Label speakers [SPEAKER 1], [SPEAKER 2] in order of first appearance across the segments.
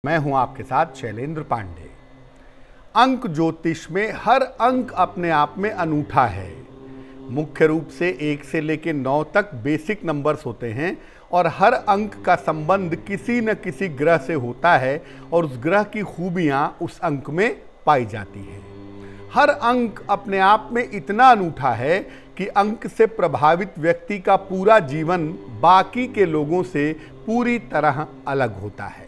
[SPEAKER 1] मैं हूं आपके साथ शैलेंद्र पांडे। अंक ज्योतिष में हर अंक अपने आप में अनूठा है। मुख्य रूप से 1 से लेकर 9 तक बेसिक नंबर्स होते हैं और हर अंक का संबंध किसी न किसी ग्रह से होता है और उस ग्रह की खूबियां उस अंक में पाई जाती हैं। हर अंक अपने आप में इतना अनूठा है कि अंक से प्रभावित व्यक्ति का पूरा जीवन बाकी के लोगों से पूरी तरह अलग होता है।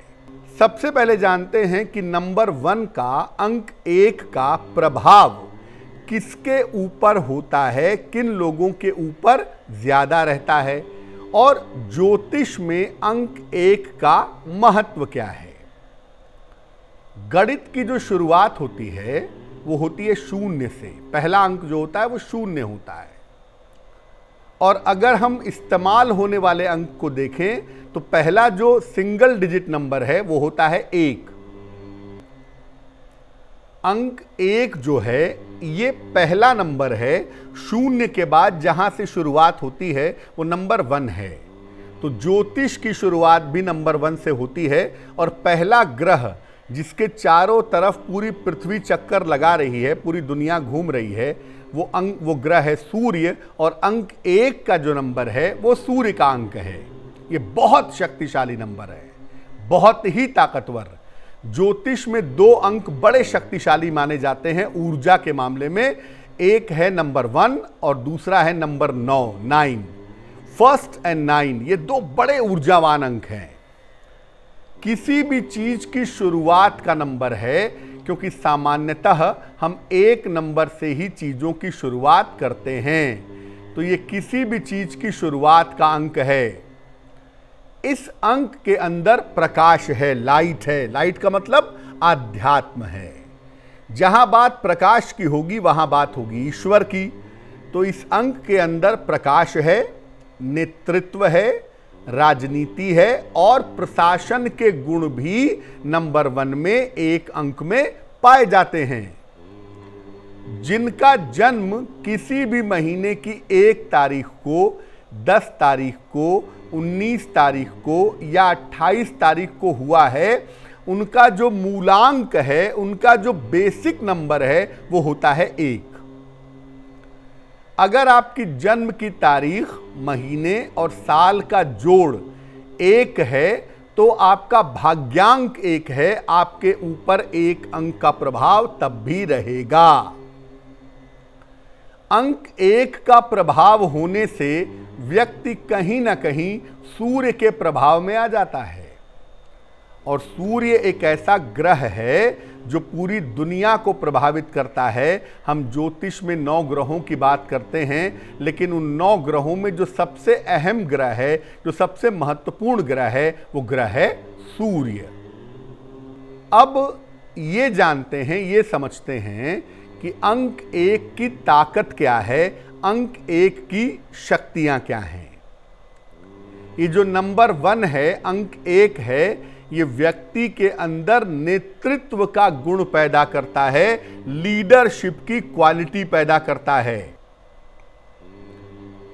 [SPEAKER 1] सबसे पहले जानते हैं कि नंबर 1 का अंक 1 का प्रभाव किसके ऊपर होता है, किन लोगों के ऊपर ज्यादा रहता है और ज्योतिष में अंक 1 का महत्व क्या है। गणित की जो शुरुआत होती है वो होती है 0 से। पहला अंक जो होता है वो 0 होता है और अगर हम इस्तेमाल होने वाले अंक को देखें तो पहला जो सिंगल डिजिट नंबर है वो होता है 1। अंक 1 जो है ये पहला नंबर है। 0 के बाद जहां से शुरुआत होती है वो नंबर 1 है। तो ज्योतिष की शुरुआत भी नंबर 1 से होती है और पहला ग्रह जिसके चारों तरफ पूरी पृथ्वी चक्कर लगा रही है, पूरी दुनिया घूम रही है, वो ग्रह है सूर्य और अंक 1 का जो नंबर है वो सूर्य का अंक है। ये बहुत शक्तिशाली नंबर है, बहुत ही ताकतवर। ज्योतिष में 2 अंक बड़े शक्तिशाली माने जाते हैं ऊर्जा के मामले में। एक है नंबर 1 और दूसरा है नंबर 9। 1 एंड 9 ये 2 बड़े ऊर्जावान अंक हैं। किसी भी चीज की शुरुआत का नंबर है, क्योंकि सामान्यतः हम 1 नंबर से ही चीजों की शुरुआत करते हैं, तो ये किसी भी चीज की शुरुआत का अंक है। इस अंक के अंदर प्रकाश है, लाइट है। लाइट का मतलब आध्यात्म है। जहां बात प्रकाश की होगी वहां बात होगी ईश्वर की। तो इस अंक के अंदर प्रकाश है, नेतृत्व है, राजनीति है और प्रशासन के गुण भी नंबर 1 में 1 अंक में पाए जाते हैं। जिनका जन्म किसी भी महीने की 1 तारीख को, 10 तारीख को, 19 तारीख को या 28 तारीख को हुआ है, उनका जो मूलांक है, उनका जो बेसिक नंबर है वो होता है 1। अगर आपकी जन्म की तारीख, महीने और साल का जोड़ 1 है तो आपका भाग्यांक 1 है, आपके ऊपर 1 अंक का प्रभाव तब भी रहेगा। अंक 1 का प्रभाव होने से व्यक्ति कहीं ना कहीं सूर्य के प्रभाव में आ जाता है और सूर्य एक ऐसा ग्रह है जो पूरी दुनिया को प्रभावित करता है। हम ज्योतिष में 9 ग्रहों की बात करते हैं, लेकिन उन 9 ग्रहों में जो सबसे अहम ग्रह है, जो सबसे महत्वपूर्ण ग्रह है, वो ग्रह है सूर्य। अब ये जानते हैं, ये समझते हैं कि अंक 1 की ताकत क्या है, अंक 1 की शक्तियां क्या हैं। ये जो नंबर 1 है, अंक 1 है, ये व्यक्ति के अंदर नेतृत्व का गुण पैदा करता है, लीडरशिप की क्वालिटी पैदा करता है।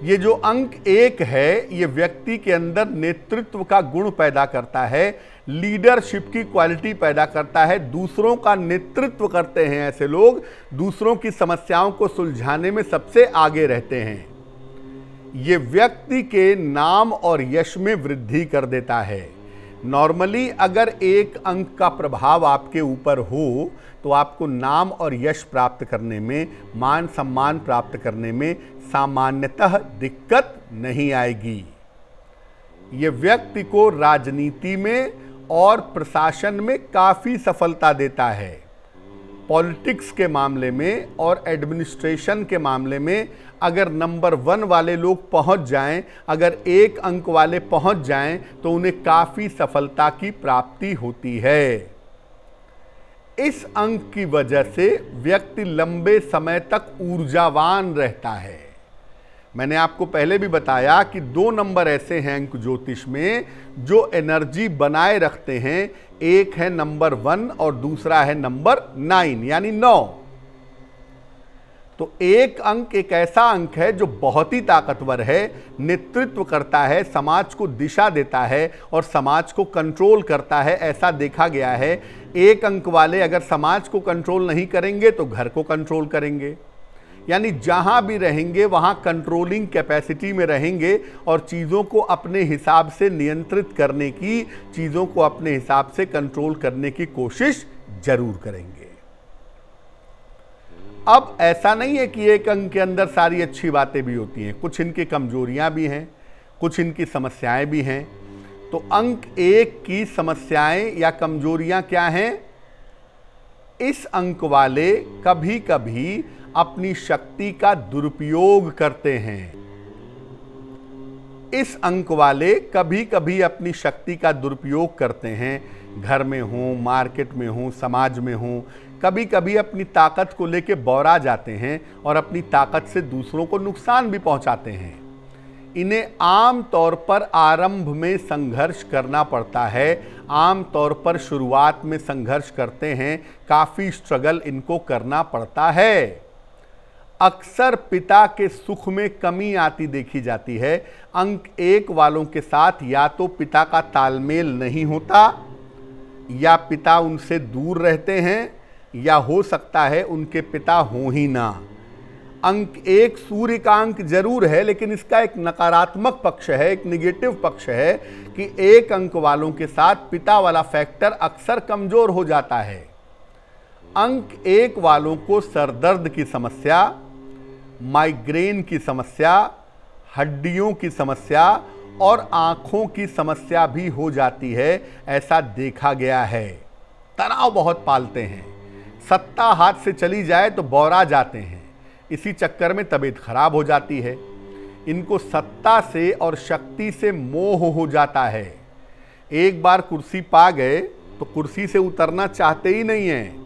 [SPEAKER 1] ये जो अंक 1 है ये व्यक्ति के अंदर नेतृत्व का गुण पैदा करता है, लीडरशिप की क्वालिटी पैदा करता है। दूसरों का नेतृत्व करते हैं ऐसे लोग, दूसरों की समस्याओं को सुलझाने में सबसे आगे रहते हैं। ये व्यक्ति के नाम और यश में वृद्धि कर देता है। नॉर्मली अगर 1 अंक का प्रभाव आपके ऊपर हो तो आपको नाम और यश प्राप्त करने में, मान सम्मान प्राप्त करने में सामान्यतः दिक्कत नहीं आएगी। ये व्यक्ति को राजनीति में और प्रशासन में काफ़ी सफलता देता है। पॉलिटिक्स के मामले में और एडमिनिस्ट्रेशन के मामले में अगर नंबर 1 वाले लोग पहुंच जाएं, अगर 1 अंक वाले पहुंच जाएं तो उन्हें काफ़ी सफलता की प्राप्ति होती है। इस अंक की वजह से व्यक्ति लंबे समय तक ऊर्जावान रहता है। मैंने आपको पहले भी बताया कि 2 नंबर ऐसे हैं अंक ज्योतिष में जो एनर्जी बनाए रखते हैं। एक है नंबर 1 और दूसरा है नंबर 9 यानी 9। तो एक अंक एक ऐसा अंक है जो बहुत ही ताकतवर है, नेतृत्व करता है, समाज को दिशा देता है और समाज को कंट्रोल करता है। ऐसा देखा गया है, एक अंक वाले अगर समाज को कंट्रोल नहीं करेंगे तो घर को कंट्रोल करेंगे, यानी जहां भी रहेंगे वहां कंट्रोलिंग कैपेसिटी में रहेंगे और चीज़ों को अपने हिसाब से नियंत्रित करने की, चीज़ों को अपने हिसाब से कंट्रोल करने की कोशिश जरूर करेंगे। अब ऐसा नहीं है कि एक अंक के अंदर सारी अच्छी बातें भी होती हैं, कुछ इनकी कमजोरियां भी हैं, कुछ इनकी समस्याएं भी हैं। तो अंक एक की समस्याएं या कमजोरियां क्या हैं? इस अंक वाले कभी कभी अपनी शक्ति का दुरुपयोग करते हैं। इस अंक वाले कभी कभी अपनी शक्ति का दुरुपयोग करते हैं, घर में हो, मार्केट में हो, समाज में हो। कभी कभी अपनी ताकत को लेके बौरा जाते हैं और अपनी ताकत से दूसरों को नुकसान भी पहुंचाते हैं। इन्हें आम तौर पर आरंभ में संघर्ष करना पड़ता है, आम तौर पर शुरुआत में संघर्ष करते हैं, काफ़ी स्ट्रगल इनको करना पड़ता है। अक्सर पिता के सुख में कमी आती देखी जाती है। अंक एक वालों के साथ या तो पिता का तालमेल नहीं होता, या पिता उनसे दूर रहते हैं, या हो सकता है उनके पिता हो ही ना। अंक एक सूर्य का अंक जरूर है, लेकिन इसका एक नकारात्मक पक्ष है, एक निगेटिव पक्ष है कि एक अंक वालों के साथ पिता वाला फैक्टर अक्सर कमजोर हो जाता है। अंक एक वालों को सरदर्द की समस्या, माइग्रेन की समस्या, हड्डियों की समस्या और आंखों की समस्या भी हो जाती है, ऐसा देखा गया है। तनाव बहुत पालते हैं, सत्ता हाथ से चली जाए तो बौरा जाते हैं, इसी चक्कर में तबीयत खराब हो जाती है। इनको सत्ता से और शक्ति से मोह हो जाता है। एक बार कुर्सी पा गए तो कुर्सी से उतरना चाहते ही नहीं हैं।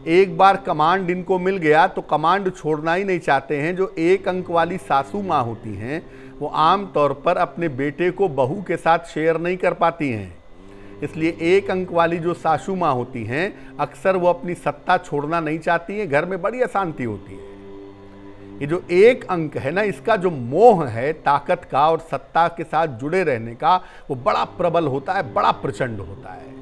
[SPEAKER 1] एक बार कमांड इनको मिल गया तो कमांड छोड़ना ही नहीं चाहते हैं। जो एक अंक वाली सासू माँ होती हैं वो आम तौर पर अपने बेटे को बहू के साथ शेयर नहीं कर पाती हैं, इसलिए एक अंक वाली जो सासू माँ होती हैं अक्सर वो अपनी सत्ता छोड़ना नहीं चाहती हैं, घर में बड़ी अशांति होती है। ये जो एक अंक है ना, इसका जो मोह है ताकत का और सत्ता के साथ जुड़े रहने का, वो बड़ा प्रबल होता है, बड़ा प्रचंड होता है।